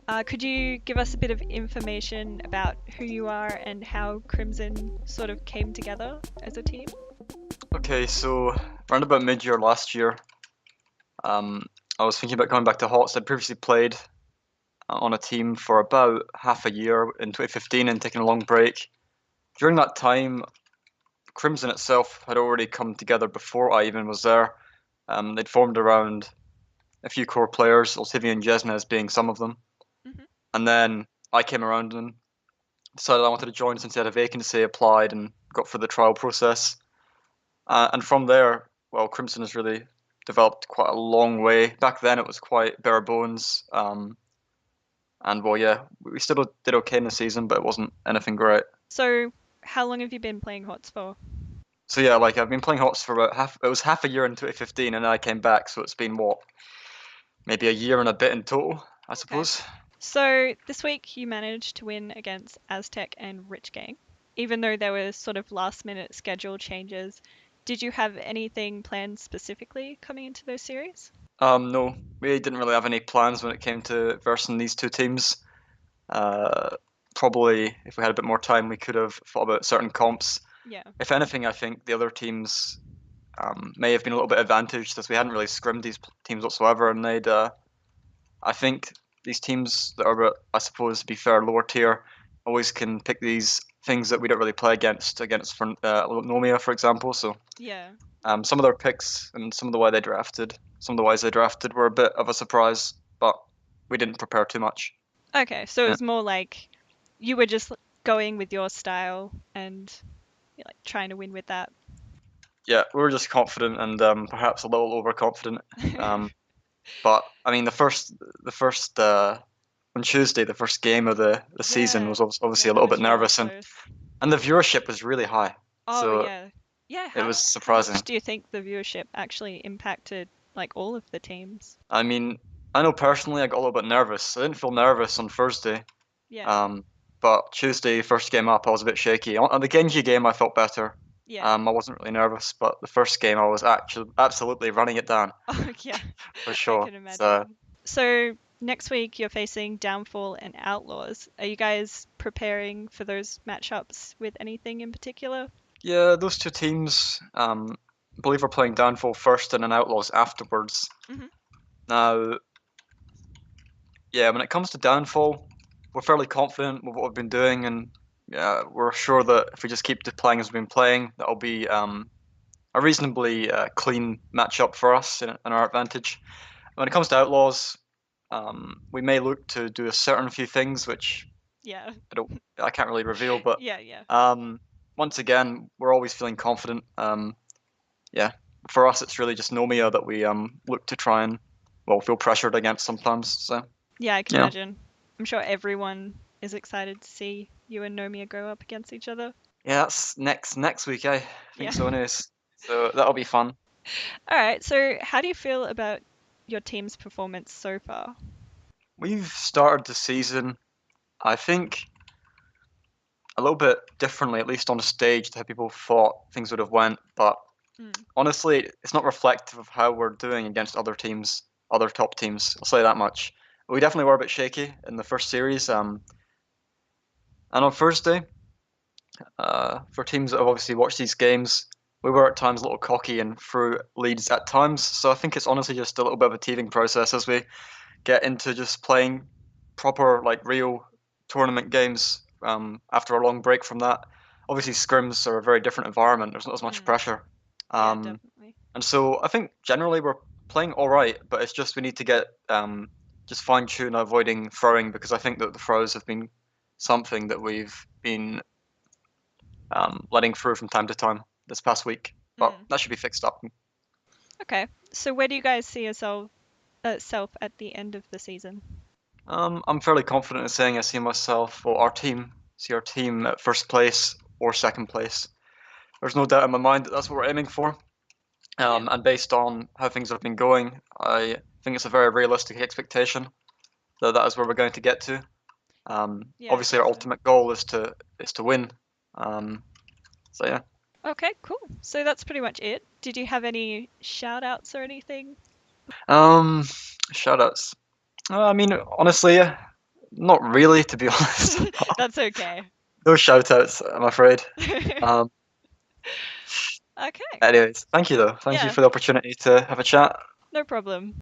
Could you give us a bit of information about who you are and how Crimson sort of came together as a team? Okay, so around about mid-year last year, um, I was thinking about coming back to Hots. I'd previously played on a team for about half a year in 2015 and taken a long break. During that time, Crimson itself had already come together before I even was there. They'd formed around a few core players, Olivia and Jesnez being some of them. Hmm. And then I came around and decided I wanted to join since they had a vacancy, applied and got through the trial process. And from there, well, Crimson has really developed quite a long way. Back then, it was quite bare bones. And well, yeah, we still did okay in the season, but it wasn't anything great. So, how long have you been playing Hots for? So yeah, like I've been playing Hots for about half. It was half a year in 2015, and then I came back. So it's been what, maybe a year and a bit in total, I Okay. suppose. So, this week you managed to win against Aztec and Rich Gang. Even though there were sort of last minute schedule changes, did you have anything planned specifically coming into those series? No, we didn't really have any plans when it came to versing these two teams. Uh, Probably if we had a bit more time, we could have thought about certain comps. Yeah. If anything, I think the other teams may have been a little bit advantaged as we hadn't really scrimmed these teams whatsoever, and they'd. I think these teams that are, I suppose, to be fair, lower tier, always can pick these things that we don't really play against for Nomia, for example. So Yeah. some of their picks and some of the way they drafted, some of the ways they drafted were a bit of a surprise, but we didn't prepare too much. Okay, so it Yeah, was more like you were just going with your style and like trying to win with that. yeah, we were just confident and perhaps a little overconfident. Um, but I mean, the first on Tuesday, the first game of the season Yeah. was obviously Yeah, a that little bit was really nervous, close. and the viewership was really high, Oh so yeah. Yeah, it was how surprising. much do you think the viewership actually impacted like all of the teams? I mean, I know personally I got a little bit nervous. I didn't feel nervous on Thursday, Yeah. um, but Tuesday, first game up, I was a bit shaky. On the Genji game, I felt better. Yeah. I wasn't really nervous, but the first game, I was actually absolutely running it down Oh yeah. for I sure. can So imagine. So next week you're facing Downfall and Outlaws. Are you guys preparing for those matchups with anything in particular? yeah, those two teams, I believe are playing Downfall first and then Outlaws afterwards. Hmm. Now, yeah, when it comes to Downfall, we're fairly confident with what we've been doing, and yeah, we're sure that if we just keep playing as we've been playing, that'll be a reasonably clean matchup for us in our advantage. When it comes to Outlaws, we may look to do a certain few things which Yeah. I can't really reveal, but Yeah, yeah. um, once again, we're always feeling confident. Yeah, for us, it's really just Nomia that we look to try and well feel pressured against sometimes. So Yeah, I can yeah, imagine. I'm sure everyone is excited to see you and Nomia go up against each other. yeah, that's next week. I Yeah. think so, anyways. So that'll be fun. All right. So, how do you feel about your team's performance so far? We've started the season, I think, a little bit differently, at least on the stage, to how people thought things would have went. But Mm. honestly, it's not reflective of how we're doing against other teams, other top teams. I'll say that much. We definitely were a bit shaky in the first series. And on Thursday, for teams that have obviously watched these games, we were at times a little cocky and threw leads at times. So I think it's honestly just a little bit of a teething process as we get into just playing proper, like real tournament games after a long break from that. Obviously, scrims are a very different environment. There's not as much Mm. pressure. Yeah, Um, definitely. and so I think generally we're playing all right, but it's just we need to get just fine tune avoiding throwing because I think that the throws have been something that we've been letting through from time to time this past week. But Mm. that should be fixed up. Okay. So, where do you guys see yourself at the end of the season? I'm fairly confident in saying I see myself, or our team at first place or second place. There's no doubt in my mind that that's what we're aiming for. Yeah. And based on how things have been going, I think it's a very realistic expectation that that is where we're going to get to. Yeah, I Obviously, guess our so. ultimate goal is to win. Um, so yeah. Okay, cool. So that's pretty much it. Did you have any shout outs or anything? Um, Shoutouts. I mean, honestly, Not really, to be honest. That's okay. No shout outs, I'm afraid. Um, Okay. anyways, thank you though. Thank you Yeah. for the opportunity to have a chat. No problem.